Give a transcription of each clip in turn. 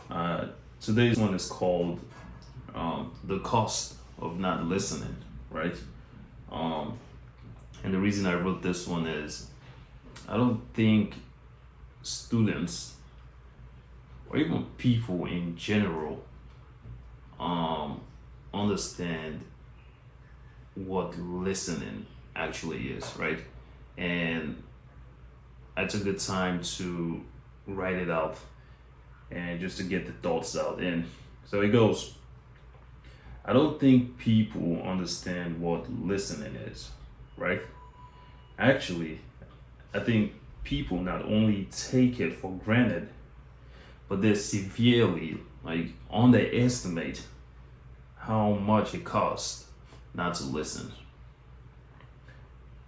uh, today's one is called the cost of not listening, right? Um, and the reason I wrote this one is I don't think students or even people in general um, understand what listening actually is, right? And I took the time to write it out and just to get the thoughts out. And so it goes. I don't think people understand what listening is, right? Actually, I think people not only take it for granted, but they severely underestimate how much it costs not to listen.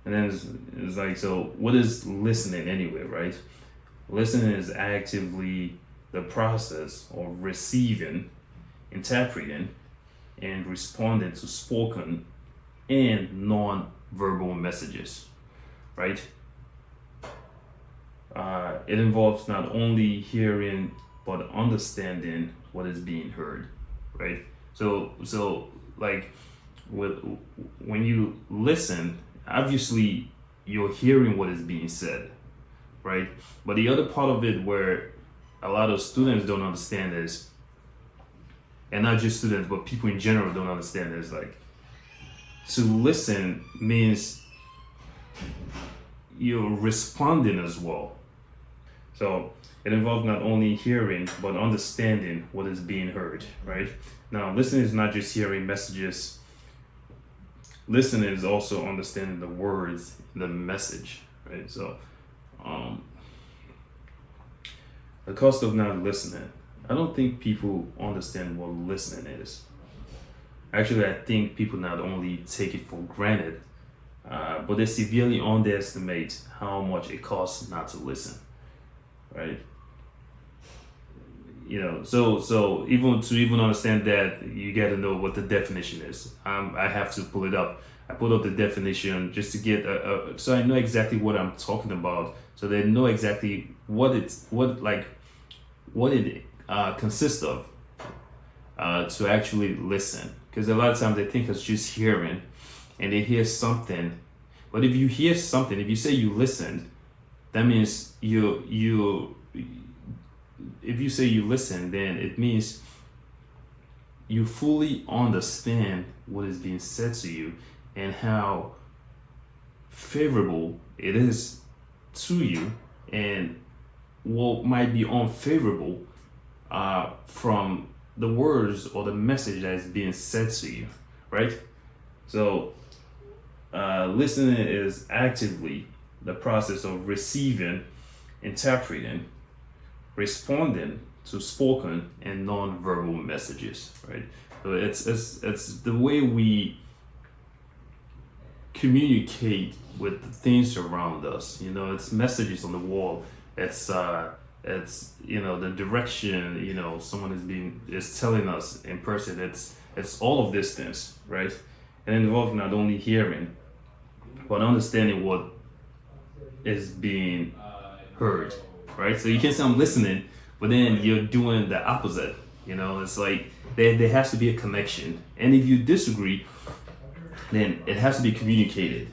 And then it's like, so what is listening anyway, right? Listening is actively the process of receiving, interpreting, and responding to spoken and non-verbal messages, right? It involves not only hearing but understanding what is being heard, right? So like with when you listen, obviously you're hearing what is being said, right? But the other part of it where a lot of students don't understand is, and not just students, but people in general don't understand is like to listen means you're responding as well. So it involves not only hearing but understanding what is being heard, right? Now, listening is not just hearing messages. Listening is also understanding the words in the message, right? So, the cost of not listening. I don't think people understand what listening is. Actually, I think people not only take it for granted, but they severely underestimate how much it costs not to listen, right? So even understand that, you got to know what the definition is. I have to pull it up. I pulled up the definition just to get so I know exactly what I'm talking about, so they know exactly what it consists of to actually listen. Because a lot of times they think it's just hearing, and they hear something. But if you hear something, if you say you listened, that means you. If you say you listen, then it means you fully understand what is being said to you and how favorable it is to you, and what might be unfavorable from the words or the message that is being said to you, right? So, listening is actively the process of receiving, interpreting, responding to spoken and non-verbal messages, right? So it's the way we communicate with the things around us. It's messages on the wall. It's the direction someone is telling us in person. It's all of these things, right? And it involves not only hearing but understanding what is being heard, right? So you can say I'm listening, but then you're doing the opposite. It's like there has to be a connection, and if you disagree, then it has to be communicated.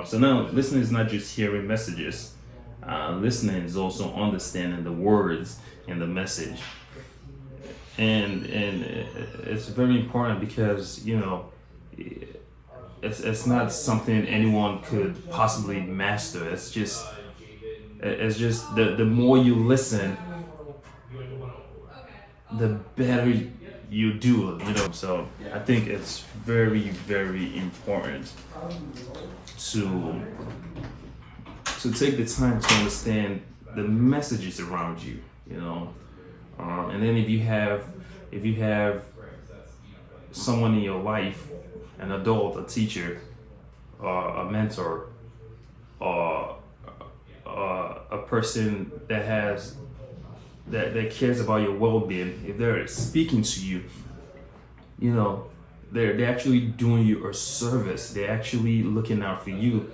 So now listening is not just hearing messages. Listening is also understanding the words in the message, and it's very important because it's not something anyone could possibly master. It's just the more you listen, the better you do. So I think it's very, very important to take the time to understand the messages around you. And then if you have someone in your life, an adult, a teacher, a mentor, or a person that cares about your well-being, if they're speaking to you, they're actually doing you a service. They're actually looking out for you,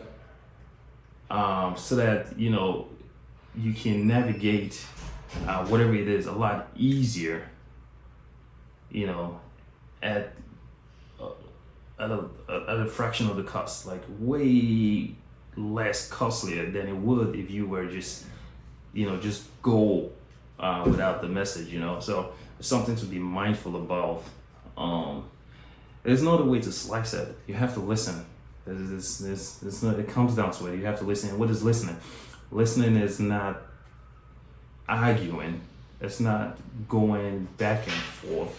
so that you can navigate whatever it is, a lot easier, you know, at uh, at a fraction of the cost, like way less costlier than it would if you were just, just go without the message, So it's something to be mindful about. Um, there's no other way to slice it. You have to listen. It comes down to it. You have to listen. What is listening? Listening is not arguing. It's not going back and forth.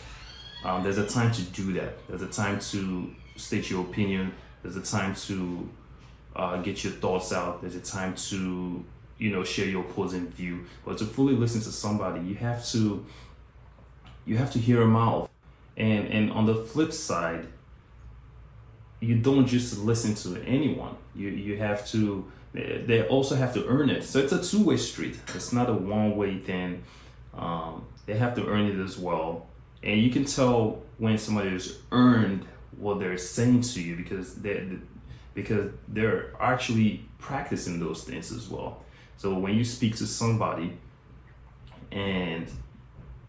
There's a time to do that. There's a time to state your opinion. There's a time to get your thoughts out. There's a time to, share your opposing view. But to fully listen to somebody, you have to hear them out. And on the flip side, you don't just listen to anyone. You have to. They also have to earn it. So it's a two-way street. It's not a one-way thing. They have to earn it as well. And you can tell when somebody has earned what they're saying to you because they're actually practicing those things as well. So when you speak to somebody and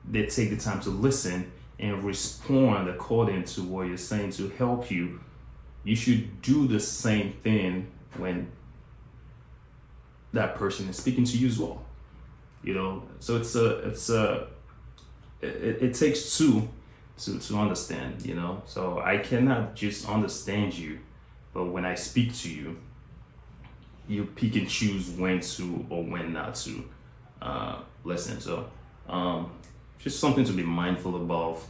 they take the time to listen and respond according to what you're saying to help you, you should do the same thing when that person is speaking to you as well. So it takes two to understand, So I cannot just understand you, but when I speak to you, you pick and choose when to or when not to listen. So just something to be mindful about.